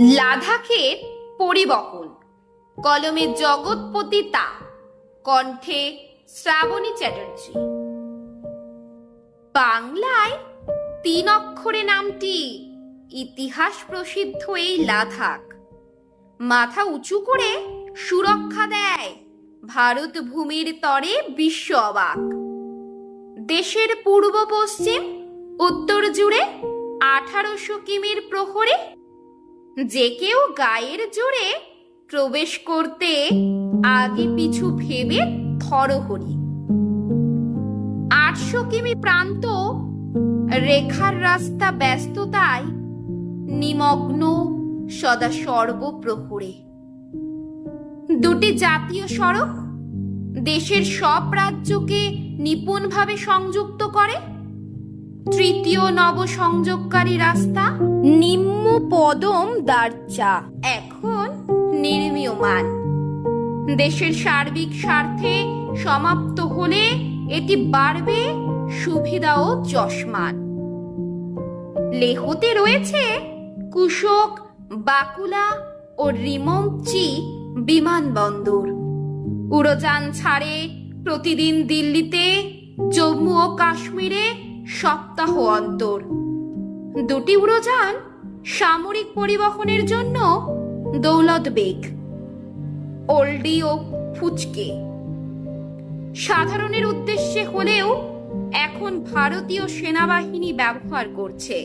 লাদাখের পরিবহন, কলমে জগৎপতি তা, কণ্ঠে শ্রাবণী চ্যাটার্জি। বাংলায় 3 অক্ষরে নামটি ইতিহাস প্রসিদ্ধ এই লাদাখ মাথা উঁচু করে সুরক্ষা দেয় ভারত ভূমির তরে বিশ্ব অবাক। দেশের পূর্ব পশ্চিম উত্তর জুড়ে 1800 কিমির প্রহরে যে কেউ গায়ের জোরে প্রবেশ করতে আগে পিছু ভেবে থরহরি। 800 কিমি প্রান্ত রেখার রাস্তা ব্যস্ততায় নিমগ্ন সদা সর্বপ্রহরে। 2টি জাতীয় সড়ক দেশের সব রাজ্যকে নিপুণভাবে সংযুক্ত করে। 3য় নবসংযোগকারী রাস্তা নিম্ন পদম দারচা এখন নির্মীয়মান। দেশের সার্বিক স্বার্থে সমাপ্ত হলে এটি বাড়বে সুবিধা ও যশমান। লেহতে রয়েছে কুশোক, বাকুলা ও রিমোংচি বিমানবন্দর। উড়োযান ছাড়ে প্রতিদিন দিল্লিতে, জম্মু ও কাশ্মীরে সপ্তাহ অন্তর। 2টি উড়োযান সামরিক পরিবহনের জন্য দৌলত বেগ, ওল্ডি ও ফুচকে। সাধারণের উদ্দেশ্যে হলেও এখন ভারতীয় সেনাবাহিনী ব্যবহার করছে।